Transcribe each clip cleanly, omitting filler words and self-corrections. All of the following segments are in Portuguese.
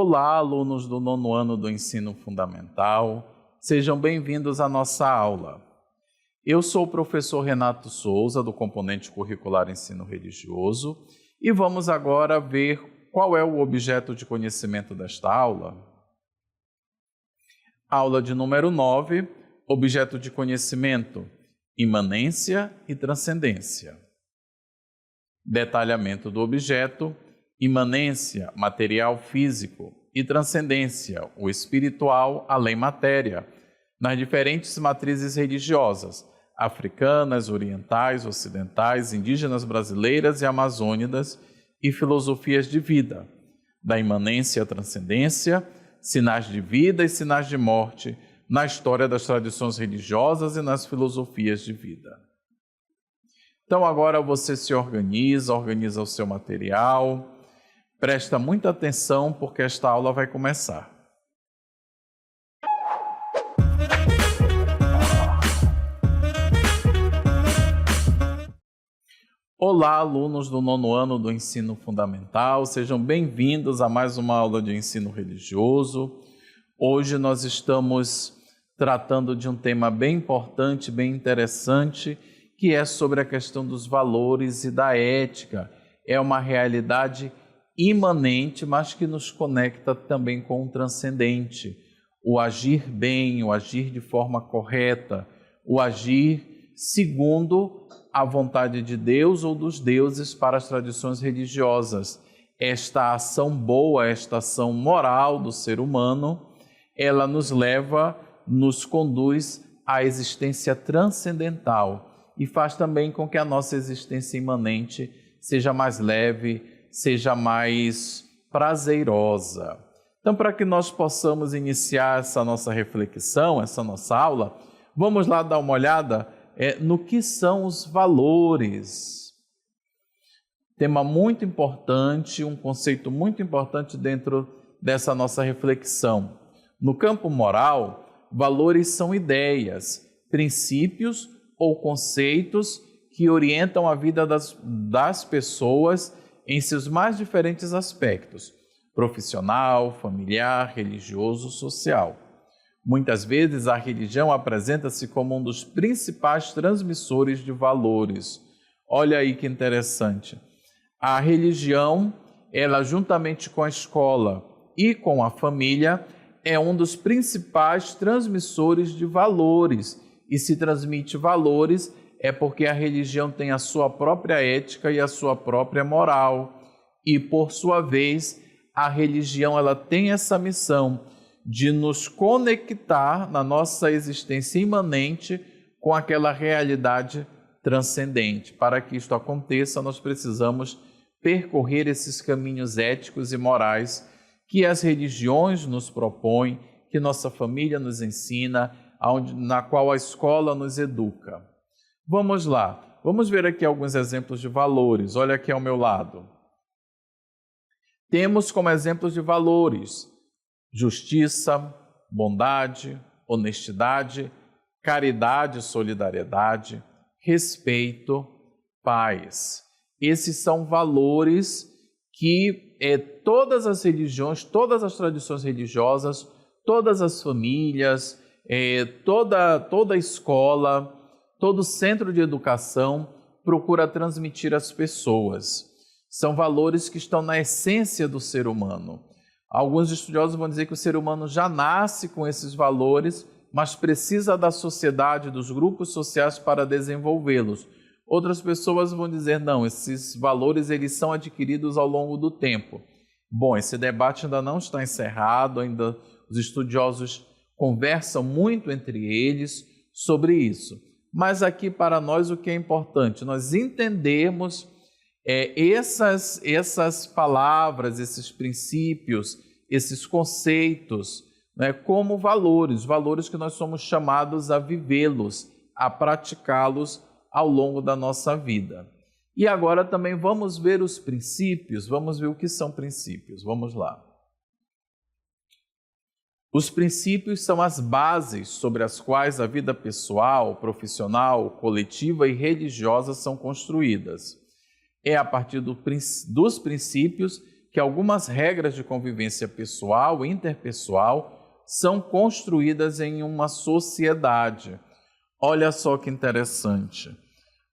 Olá, alunos do 9º ano do Ensino Fundamental, sejam bem-vindos à nossa aula. Eu sou o professor Renato Souza, do componente curricular Ensino Religioso, e vamos agora ver qual é o objeto de conhecimento desta aula. Aula de número 9, objeto de conhecimento, imanência e transcendência. Detalhamento do objeto, imanência, material físico, e transcendência, o espiritual além matéria, nas diferentes matrizes religiosas, africanas, orientais, ocidentais, indígenas brasileiras e amazônidas, e filosofias de vida, da imanência à transcendência, sinais de vida e sinais de morte, na história das tradições religiosas e nas filosofias de vida. Então agora você se organiza o seu material. Presta muita atenção porque esta aula vai começar. Olá, alunos do 9º ano do Ensino Fundamental, sejam bem-vindos a mais uma aula de ensino religioso. Hoje nós estamos tratando de um tema bem importante, bem interessante, que é sobre a questão dos valores e da ética. É uma realidade imanente, mas que nos conecta também com o transcendente. O agir bem, o agir de forma correta, o agir segundo a vontade de Deus ou dos deuses para as tradições religiosas. Esta ação boa, esta ação moral do ser humano, ela nos leva, nos conduz à existência transcendental e faz também com que a nossa existência imanente seja mais leve, seja mais prazerosa. Então, para que nós possamos iniciar essa nossa reflexão, essa nossa aula, vamos lá dar uma olhada no que são os valores. Tema muito importante, um conceito muito importante dentro dessa nossa reflexão. No campo moral, valores são ideias, princípios ou conceitos que orientam a vida das pessoas em seus mais diferentes aspectos, profissional, familiar, religioso, social. Muitas vezes a religião apresenta-se como um dos principais transmissores de valores. Olha aí que interessante. A religião, ela juntamente com a escola e com a família, é um dos principais transmissores de valores. E se transmite valores é porque a religião tem a sua própria ética e a sua própria moral. E, por sua vez, a religião ela tem essa missão de nos conectar na nossa existência imanente com aquela realidade transcendente. Para que isto aconteça, nós precisamos percorrer esses caminhos éticos e morais que as religiões nos propõem, que nossa família nos ensina, na qual a escola nos educa. Vamos lá, vamos ver aqui alguns exemplos de valores. Olha aqui ao meu lado. Temos como exemplos de valores justiça, bondade, honestidade, caridade, solidariedade, respeito, paz. Esses são valores que todas as religiões, todas as tradições religiosas, todas as famílias, toda a escola, todo centro de educação procura transmitir às pessoas. São valores que estão na essência do ser humano. Alguns estudiosos vão dizer que o ser humano já nasce com esses valores, mas precisa da sociedade, dos grupos sociais para desenvolvê-los. Outras pessoas vão dizer, não, esses valores eles são adquiridos ao longo do tempo. Bom, esse debate ainda não está encerrado, ainda os estudiosos conversam muito entre eles sobre isso. Mas aqui para nós o que é importante? Nós entendermos essas palavras, esses princípios, esses conceitos, né, como valores que nós somos chamados a vivê-los, a praticá-los ao longo da nossa vida. E agora também vamos ver os princípios, vamos ver o que são princípios, vamos lá. Os princípios são as bases sobre as quais a vida pessoal, profissional, coletiva e religiosa são construídas. É a partir dos princípios que algumas regras de convivência pessoal e interpessoal são construídas em uma sociedade. Olha só que interessante,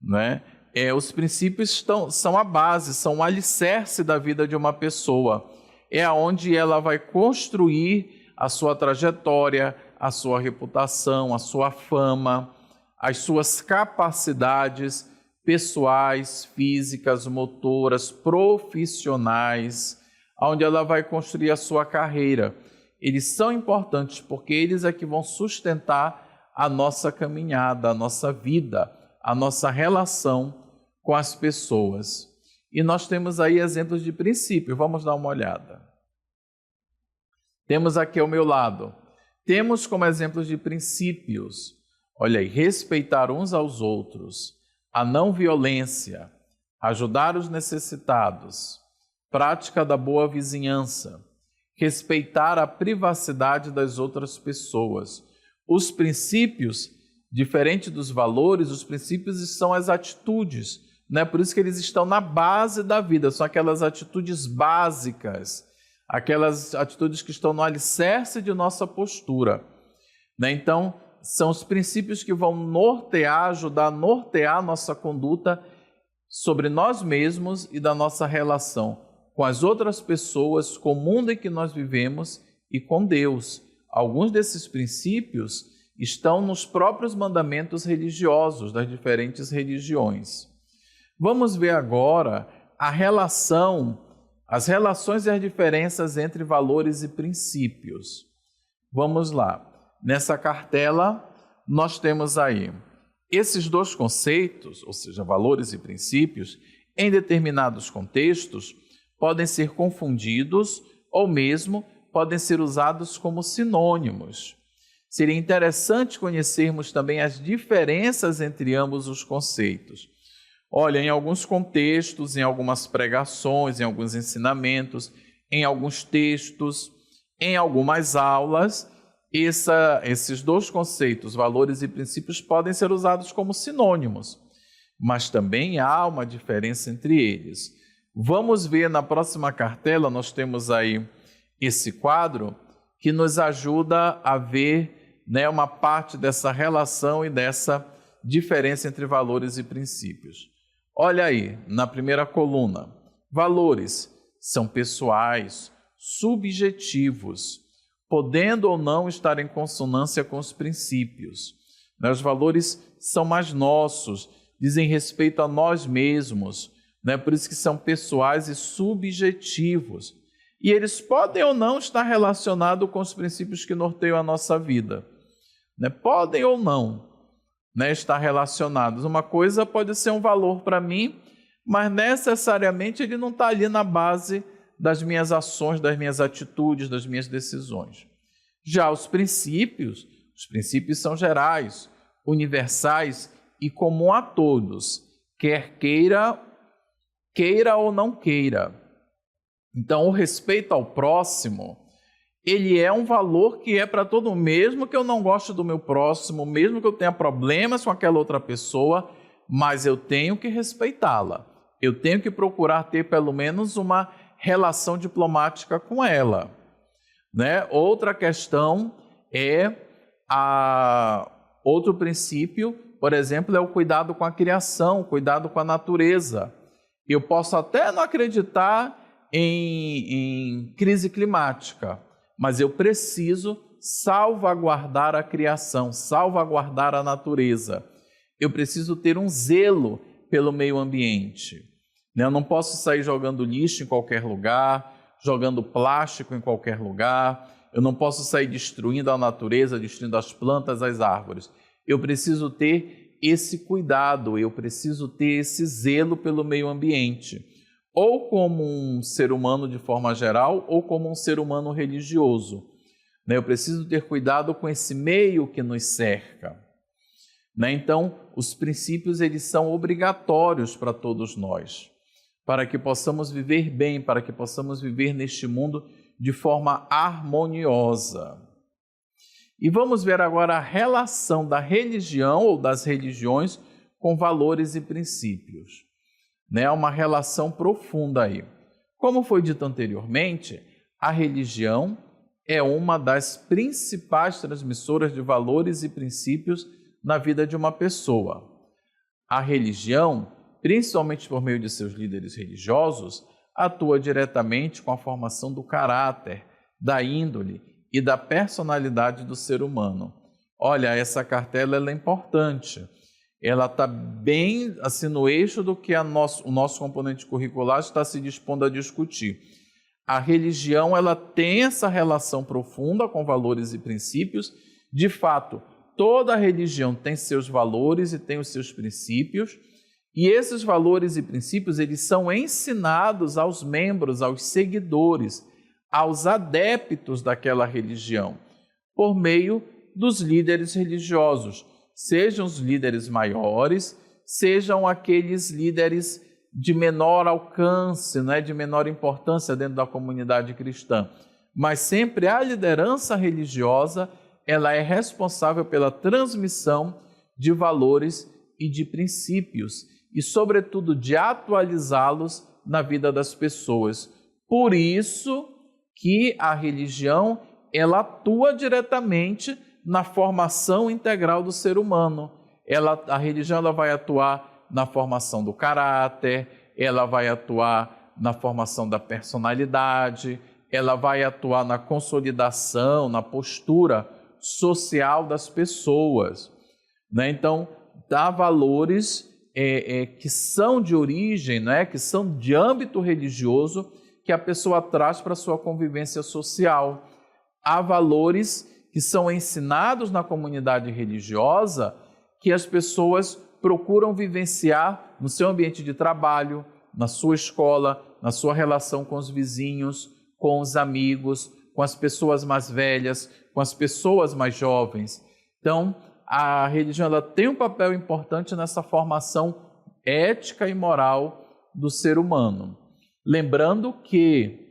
né? Os princípios são a base, são o alicerce da vida de uma pessoa. É onde ela vai construir a sua trajetória, a sua reputação, a sua fama, as suas capacidades pessoais, físicas, motoras, profissionais, onde ela vai construir a sua carreira. Eles são importantes porque eles é que vão sustentar a nossa caminhada, a nossa vida, a nossa relação com as pessoas. E nós temos aí exemplos de princípio, vamos dar uma olhada. Temos aqui ao meu lado, temos como exemplos de princípios, olha aí, respeitar uns aos outros, a não violência, ajudar os necessitados, prática da boa vizinhança, respeitar a privacidade das outras pessoas. Os princípios, diferente dos valores, os princípios são as atitudes, né? Por isso que eles estão na base da vida, são aquelas atitudes básicas, aquelas atitudes que estão no alicerce de nossa postura, né? Então, são os princípios que vão nortear, ajudar a nortear nossa conduta sobre nós mesmos e da nossa relação com as outras pessoas, com o mundo em que nós vivemos e com Deus. Alguns desses princípios estão nos próprios mandamentos religiosos das diferentes religiões. Vamos ver agora as relações e as diferenças entre valores e princípios. Vamos lá. Nessa cartela, nós temos aí esses dois conceitos, ou seja, valores e princípios, em determinados contextos, podem ser confundidos ou mesmo podem ser usados como sinônimos. Seria interessante conhecermos também as diferenças entre ambos os conceitos. Olha, em alguns contextos, em algumas pregações, em alguns ensinamentos, em alguns textos, em algumas aulas, esses dois conceitos, valores e princípios, podem ser usados como sinônimos, mas também há uma diferença entre eles. Vamos ver na próxima cartela, nós temos aí esse quadro que nos ajuda a ver, né, uma parte dessa relação e dessa diferença entre valores e princípios. Olha aí, na primeira coluna, valores são pessoais, subjetivos, podendo ou não estar em consonância com os princípios. Os valores são mais nossos, dizem respeito a nós mesmos, por isso que são pessoais e subjetivos. E eles podem ou não estar relacionados com os princípios que norteiam a nossa vida. Podem ou não estar relacionados. Uma coisa pode ser um valor para mim, mas necessariamente ele não está ali na base das minhas ações, das minhas atitudes, das minhas decisões. Já os princípios são gerais, universais e comum a todos, quer queira ou não queira. Então, o respeito ao próximo, ele é um valor que é para todo mundo, mesmo que eu não goste do meu próximo, mesmo que eu tenha problemas com aquela outra pessoa, mas eu tenho que respeitá-la. Eu tenho que procurar ter pelo menos uma relação diplomática com ela. Outra questão outro princípio, por exemplo, é o cuidado com a criação, o cuidado com a natureza. Eu posso até não acreditar em crise climática, mas eu preciso salvaguardar a criação, salvaguardar a natureza. Eu preciso ter um zelo pelo meio ambiente. Eu não posso sair jogando lixo em qualquer lugar, jogando plástico em qualquer lugar. Eu não posso sair destruindo a natureza, destruindo as plantas, as árvores. Eu preciso ter esse cuidado, eu preciso ter esse zelo pelo meio ambiente. Ou como um ser humano de forma geral, ou como um ser humano religioso. Eu preciso ter cuidado com esse meio que nos cerca. Então, os princípios eles são obrigatórios para todos nós, para que possamos viver bem, para que possamos viver neste mundo de forma harmoniosa. E vamos ver agora a relação da religião ou das religiões com valores e princípios. Uma relação profunda aí. Como foi dito anteriormente, a religião é uma das principais transmissoras de valores e princípios na vida de uma pessoa. A religião, principalmente por meio de seus líderes religiosos, atua diretamente com a formação do caráter, da índole e da personalidade do ser humano. Olha, essa cartela ela é importante. Ela está bem assim, no eixo do que o nosso componente curricular está se dispondo a discutir. A religião ela tem essa relação profunda com valores e princípios. De fato, toda religião tem seus valores e tem os seus princípios. E esses valores e princípios eles são ensinados aos membros, aos seguidores, aos adeptos daquela religião, por meio dos líderes religiosos, sejam os líderes maiores, sejam aqueles líderes de menor alcance, né, de menor importância dentro da comunidade cristã. Mas sempre a liderança religiosa, ela é responsável pela transmissão de valores e de princípios e, sobretudo, de atualizá-los na vida das pessoas. Por isso que a religião, ela atua diretamente na formação integral do ser humano. A religião ela vai atuar na formação do caráter, ela vai atuar na formação da personalidade, ela vai atuar na consolidação, na postura social das pessoas, né? Então, dá valores que são de origem, né? Que são de âmbito religioso, que a pessoa traz para a sua convivência social. Há valores que são ensinados na comunidade religiosa que as pessoas procuram vivenciar no seu ambiente de trabalho, na sua escola, na sua relação com os vizinhos, com os amigos, com as pessoas mais velhas, com as pessoas mais jovens. Então, a religião ela tem um papel importante nessa formação ética e moral do ser humano. Lembrando que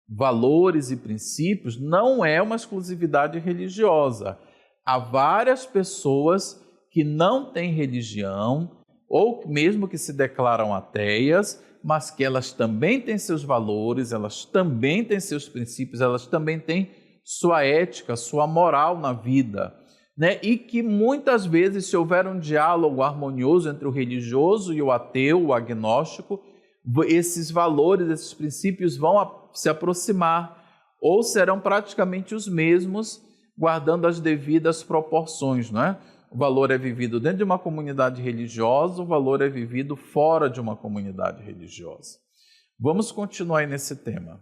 valores e princípios não é uma exclusividade religiosa. Há várias pessoas que não têm religião, ou mesmo que se declaram ateias, mas que elas também têm seus valores, elas também têm seus princípios, elas também têm sua ética, sua moral na vida, né? E que muitas vezes, se houver um diálogo harmonioso entre o religioso e o ateu, o agnóstico, esses valores, esses princípios vão se aproximar ou serão praticamente os mesmos, guardando as devidas proporções, não é? O valor é vivido dentro de uma comunidade religiosa, o valor é vivido fora de uma comunidade religiosa. Vamos continuar aí nesse tema.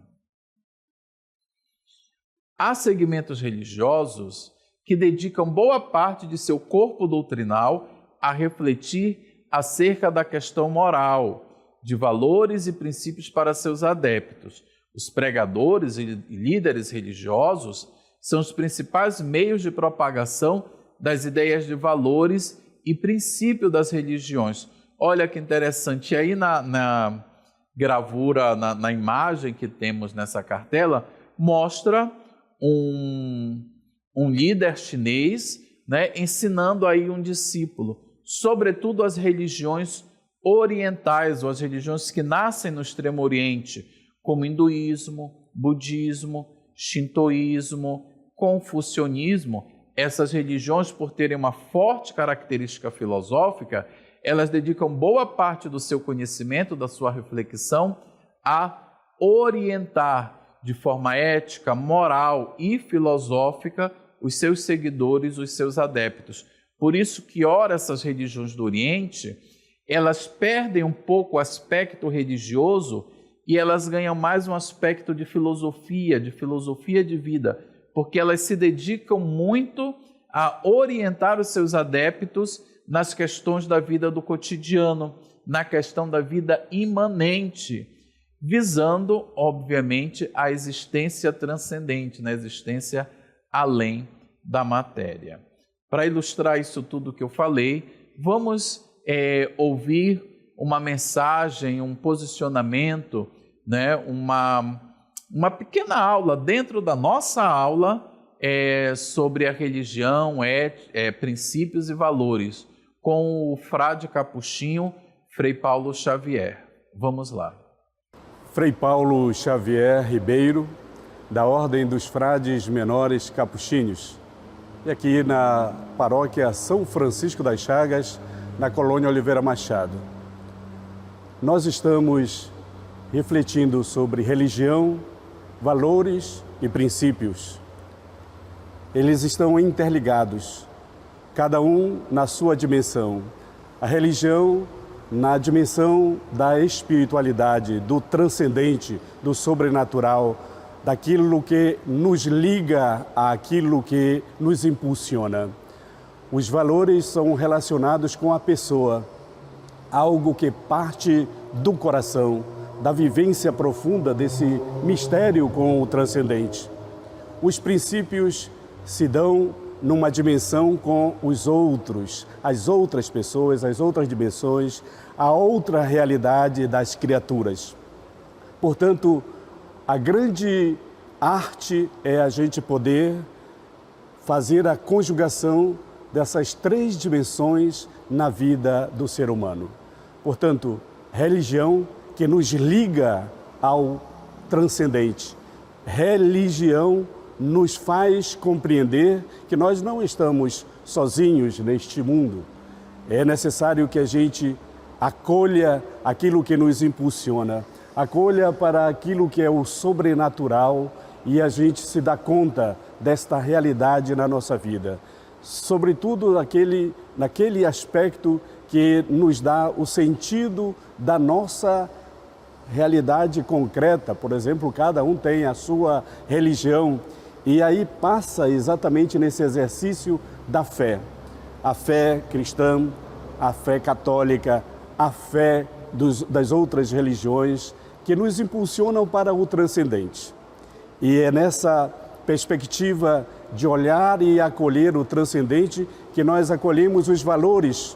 Há segmentos religiosos que dedicam boa parte de seu corpo doutrinal a refletir acerca da questão moral, de valores e princípios para seus adeptos. Os pregadores e líderes religiosos são os principais meios de propagação das ideias de valores e princípio das religiões. Olha que interessante, aí na gravura, na imagem que temos nessa cartela, mostra um líder chinês, né, ensinando aí um discípulo, sobretudo as religiões orientais, ou as religiões que nascem no Extremo Oriente, como hinduísmo, budismo, shintoísmo, confucionismo. Essas religiões, por terem uma forte característica filosófica, elas dedicam boa parte do seu conhecimento, da sua reflexão, a orientar de forma ética, moral e filosófica os seus seguidores, os seus adeptos. Por isso que, ora, essas religiões do Oriente, elas perdem um pouco o aspecto religioso e elas ganham mais um aspecto de filosofia de vida, porque elas se dedicam muito a orientar os seus adeptos nas questões da vida do cotidiano, na questão da vida imanente, visando, obviamente, a existência transcendente, na existência além da matéria. Para ilustrar isso tudo que eu falei, vamos ouvir uma mensagem, um posicionamento, né, uma pequena aula dentro da nossa aula sobre a religião, princípios e valores, com o frade capuchinho Frei Paulo Xavier. Vamos lá. Frei Paulo Xavier Ribeiro, da Ordem dos Frades Menores Capuchinhos, e aqui na paróquia São Francisco das Chagas, na colônia Oliveira Machado. Nós estamos refletindo sobre religião, valores e princípios. Eles estão interligados, cada um na sua dimensão. A religião na dimensão da espiritualidade, do transcendente, do sobrenatural, daquilo que nos liga àquilo que nos impulsiona. Os valores são relacionados com a pessoa, algo que parte do coração, da vivência profunda desse mistério com o transcendente. Os princípios se dão numa dimensão com os outros, as outras pessoas, as outras dimensões, a outra realidade das criaturas. Portanto, a grande arte é a gente poder fazer a conjugação dessas três dimensões na vida do ser humano. Portanto, religião que nos liga ao transcendente. Religião nos faz compreender que nós não estamos sozinhos neste mundo. É necessário que a gente acolha aquilo que nos impulsiona, acolha para aquilo que é o sobrenatural e a gente se dá conta desta realidade na nossa vida. Sobretudo naquele aspecto que nos dá o sentido da nossa realidade concreta. Por exemplo, cada um tem a sua religião e aí passa exatamente nesse exercício da fé. A fé cristã, a fé católica, a fé das outras religiões que nos impulsionam para o transcendente. E é nessa perspectiva de olhar e acolher o transcendente que nós acolhemos os valores.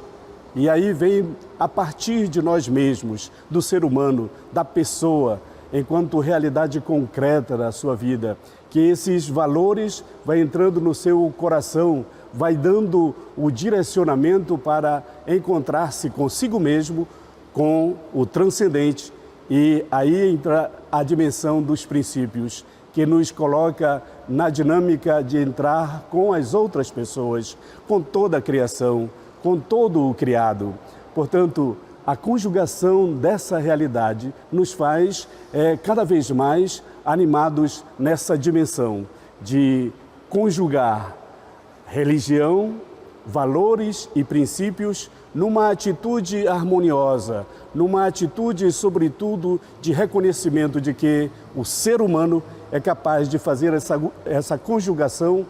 E aí vem a partir de nós mesmos, do ser humano, da pessoa, enquanto realidade concreta da sua vida, que esses valores vai entrando no seu coração, vai dando o direcionamento para encontrar-se consigo mesmo, com o transcendente. E aí entra a dimensão dos princípios, que nos coloca na dinâmica de entrar com as outras pessoas, com toda a criação, com todo o criado. Portanto, a conjugação dessa realidade nos faz cada vez mais animados nessa dimensão de conjugar religião, valores e princípios numa atitude harmoniosa, numa atitude, sobretudo, de reconhecimento de que o ser humano é capaz de fazer essa conjugação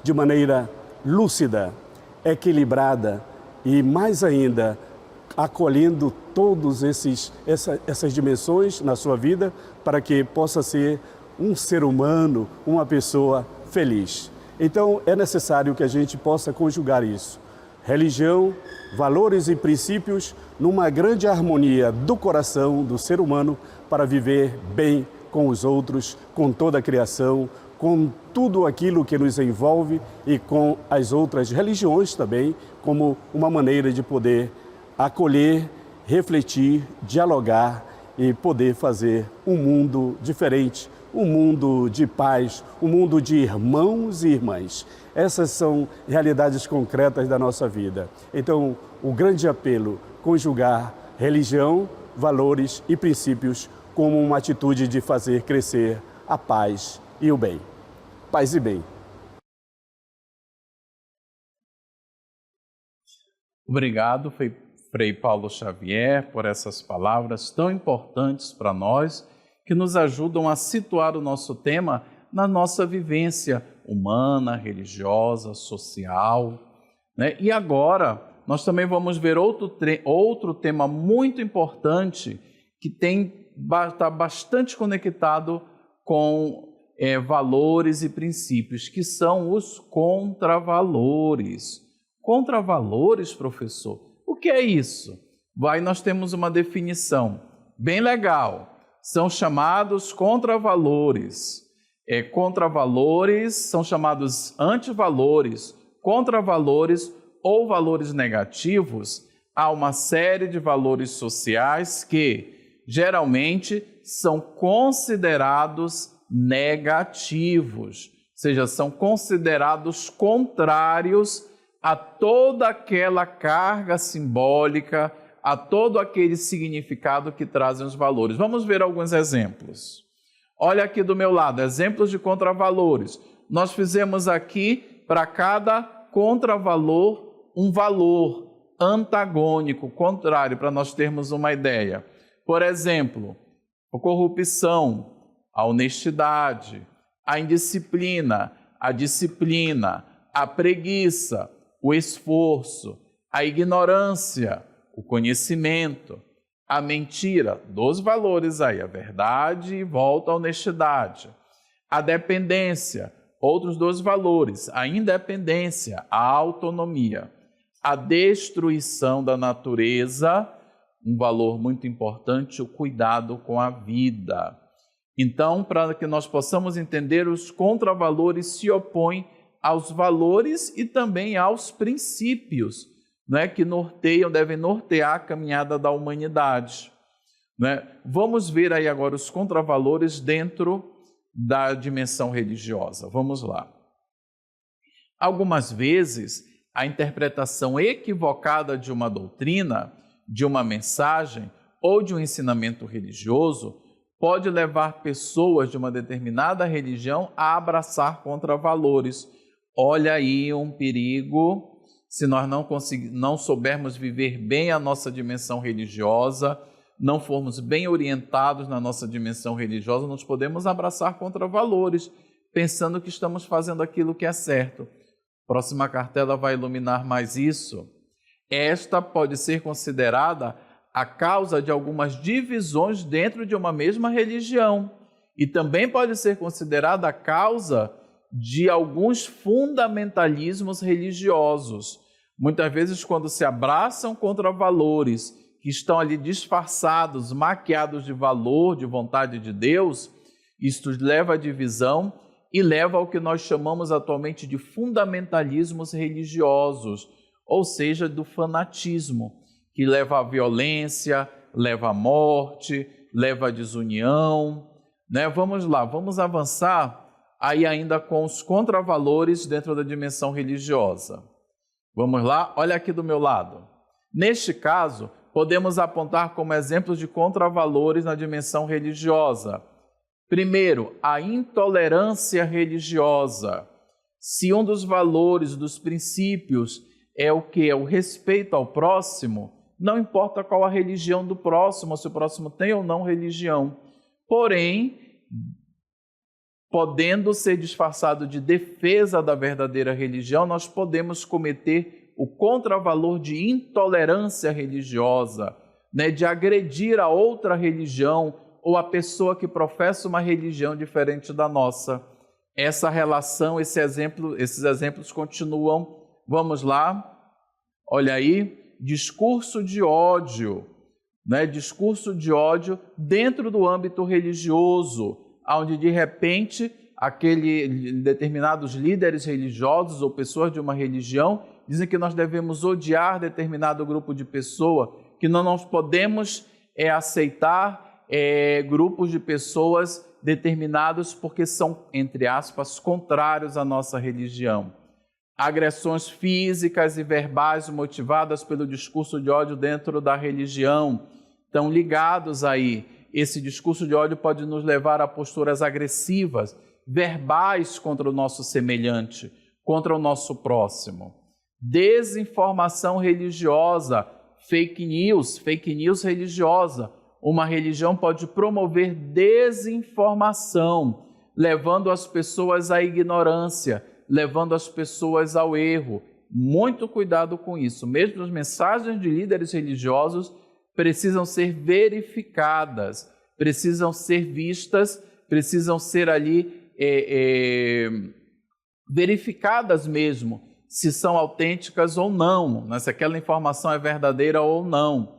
de maneira lúcida, equilibrada e, mais ainda, acolhendo todas essas dimensões na sua vida para que possa ser um ser humano, uma pessoa feliz. Então, é necessário que a gente possa conjugar isso. Religião, valores e princípios numa grande harmonia do coração do ser humano para viver bem com os outros, com toda a criação, com tudo aquilo que nos envolve e com as outras religiões também, como uma maneira de poder acolher, refletir, dialogar e poder fazer um mundo diferente, um mundo de paz, um mundo de irmãos e irmãs. Essas são realidades concretas da nossa vida. Então, o grande apelo, conjugar religião, valores e princípios como uma atitude de fazer crescer a paz e o bem. Paz e bem. Obrigado, Frei Paulo Xavier, por essas palavras tão importantes para nós, que nos ajudam a situar o nosso tema na nossa vivência humana, religiosa, social, né? E agora, nós também vamos ver outro tema muito importante que está bastante conectado com valores e princípios, que são os contravalores. Contravalores, professor? O que é isso? Nós temos uma definição bem legal. São chamados contravalores. Contravalores são chamados antivalores, contravalores ou valores negativos. Há uma série de valores sociais que geralmente são considerados negativos, ou seja, são considerados contrários a toda aquela carga simbólica, a todo aquele significado que trazem os valores. Vamos ver alguns exemplos. Olha aqui do meu lado, exemplos de contravalores. Nós fizemos aqui, para cada contravalor, um valor antagônico, contrário, para nós termos uma ideia. Por exemplo, a corrupção, a honestidade, a indisciplina, a disciplina, a preguiça, o esforço, a ignorância, o conhecimento, a mentira, 2 valores aí, a verdade e volta à honestidade, a dependência, outros 2 valores, a independência, a autonomia, a destruição da natureza, um valor muito importante, o cuidado com a vida. Então, para que nós possamos entender, os contravalores se opõem aos valores e também aos princípios, que norteiam, devem nortear a caminhada da humanidade. Vamos ver aí agora os contravalores dentro da dimensão religiosa. Vamos lá. Algumas vezes, a interpretação equivocada de uma doutrina, de uma mensagem ou de um ensinamento religioso pode levar pessoas de uma determinada religião a abraçar contravalores. Olha aí um perigo. Se nós não soubermos viver bem a nossa dimensão religiosa, não formos bem orientados na nossa dimensão religiosa, nós podemos abraçar contravalores, pensando que estamos fazendo aquilo que é certo. Próxima cartela vai iluminar mais isso. Esta pode ser considerada a causa de algumas divisões dentro de uma mesma religião e também pode ser considerada a causa de alguns fundamentalismos religiosos. Muitas vezes, quando se abraçam contra valores que estão ali disfarçados, maquiados de valor, de vontade de Deus, isto leva à divisão e leva ao que nós chamamos atualmente de fundamentalismos religiosos, ou seja, do fanatismo, que leva à violência, leva à morte, leva à desunião. Vamos lá, vamos avançar aí ainda com os contravalores dentro da dimensão religiosa. Vamos lá? Olha aqui do meu lado. Neste caso, podemos apontar como exemplos de contravalores na dimensão religiosa. Primeiro, a intolerância religiosa. Se um dos valores, dos princípios, é o que? É o respeito ao próximo, não importa qual a religião do próximo, se o próximo tem ou não religião. Porém, podendo ser disfarçado de defesa da verdadeira religião, nós podemos cometer o contravalor de intolerância religiosa, de agredir a outra religião ou a pessoa que professa uma religião diferente da nossa. Essa relação, esses exemplos continuam. Vamos lá, olha aí, discurso de ódio, discurso de ódio dentro do âmbito religioso, onde de repente determinados líderes religiosos ou pessoas de uma religião dizem que nós devemos odiar determinado grupo de pessoa, que não nós podemos aceitar grupos de pessoas determinados porque são, entre aspas, contrários à nossa religião. Agressões físicas e verbais motivadas pelo discurso de ódio dentro da religião estão ligados aí. Esse discurso de ódio pode nos levar a posturas agressivas, verbais contra o nosso semelhante, contra o nosso próximo. Desinformação religiosa, fake news religiosa. Uma religião pode promover desinformação, levando as pessoas à ignorância, levando as pessoas ao erro. Muito cuidado com isso. Mesmo as mensagens de líderes religiosos precisam ser verificadas, precisam ser vistas, precisam ser ali verificadas mesmo, se são autênticas ou não, se aquela informação é verdadeira ou não.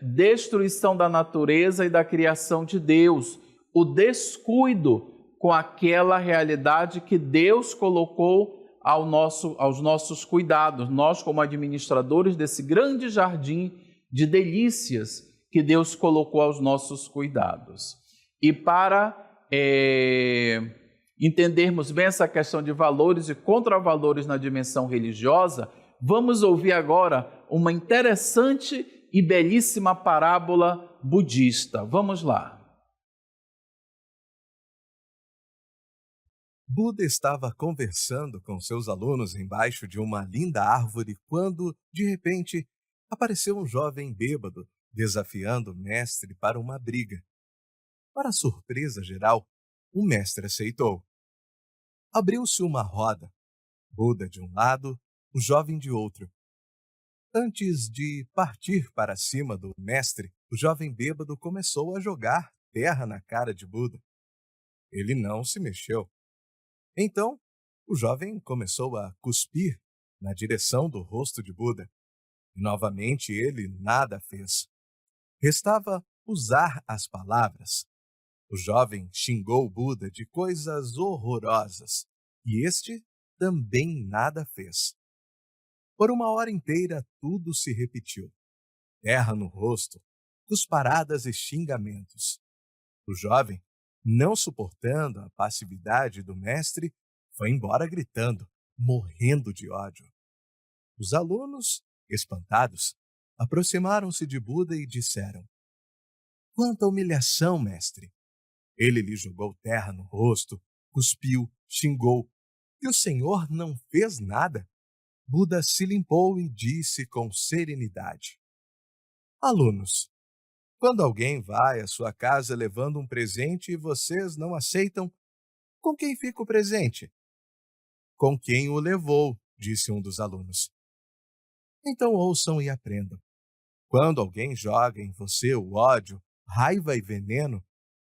Destruição da natureza e da criação de Deus, o descuido com aquela realidade que Deus colocou aos nossos cuidados, nós como administradores desse grande jardim de delícias que Deus colocou aos nossos cuidados. E para entendermos bem essa questão de valores e contravalores na dimensão religiosa, vamos ouvir agora uma interessante e belíssima parábola budista. Vamos lá. Buda estava conversando com seus alunos embaixo de uma linda árvore quando, de repente, apareceu um jovem bêbado desafiando o mestre para uma briga. Para surpresa geral, o mestre aceitou. Abriu-se uma roda, Buda de um lado, o jovem de outro. Antes de partir para cima do mestre, o jovem bêbado começou a jogar terra na cara de Buda. Ele não se mexeu. Então, o jovem começou a cuspir na direção do rosto de Buda. E novamente ele nada fez. Restava usar as palavras. O jovem xingou Buda de coisas horrorosas, e este também nada fez. Por uma hora inteira tudo se repetiu. Terra no rosto, cusparadas e xingamentos. O jovem, não suportando a passividade do mestre, foi embora gritando, morrendo de ódio. Os alunos, espantados, aproximaram-se de Buda e disseram: "Quanta humilhação, mestre! Ele lhe jogou terra no rosto, cuspiu, xingou, e o senhor não fez nada?" Buda se limpou e disse com serenidade: "Alunos, quando alguém vai à sua casa levando um presente e vocês não aceitam, com quem fica o presente?" "Com quem o levou", disse um dos alunos. "Então ouçam e aprendam. Quando alguém joga em você o ódio, raiva e veneno,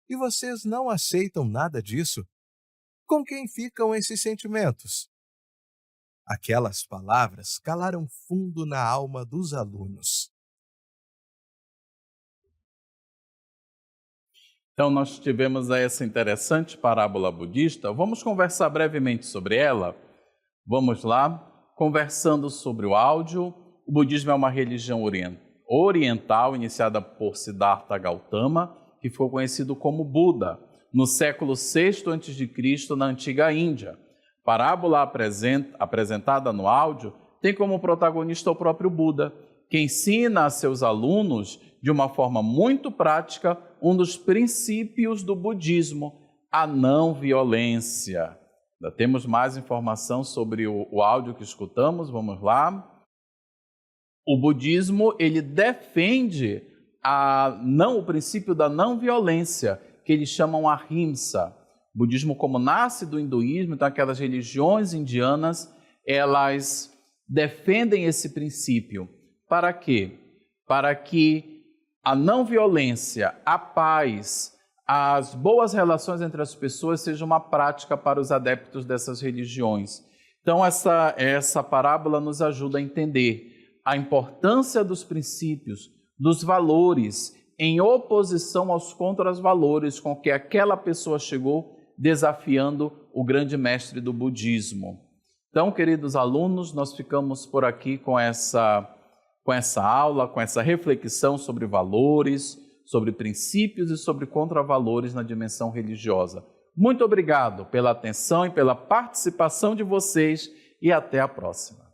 e vocês não aceitam nada disso, com quem ficam esses sentimentos?" Aquelas palavras calaram fundo na alma dos alunos. Então, nós tivemos aí essa interessante parábola budista. Vamos conversar brevemente sobre ela? Vamos lá. Conversando sobre o áudio. O budismo é uma religião oriental iniciada por Siddhartha Gautama, que ficou conhecido como Buda, no século VI a.C., na antiga Índia. A parábola apresentada no áudio tem como protagonista o próprio Buda, que ensina a seus alunos, de uma forma muito prática, um dos princípios do budismo, a não violência. Ainda temos mais informação sobre o áudio que escutamos, vamos lá. O budismo, ele defende o princípio da não violência, que eles chamam ahimsa. O budismo, como nasce do hinduísmo, então aquelas religiões indianas, elas defendem esse princípio. Para quê? Para que a não violência, a paz, as boas relações entre as pessoas sejam uma prática para os adeptos dessas religiões. Então, essa parábola nos ajuda a entender a importância dos princípios, dos valores, em oposição aos contravalores com que aquela pessoa chegou desafiando o grande mestre do budismo. Então, queridos alunos, nós ficamos por aqui com essa aula, com essa reflexão sobre valores, sobre princípios e sobre contravalores na dimensão religiosa. Muito obrigado pela atenção e pela participação de vocês e até a próxima.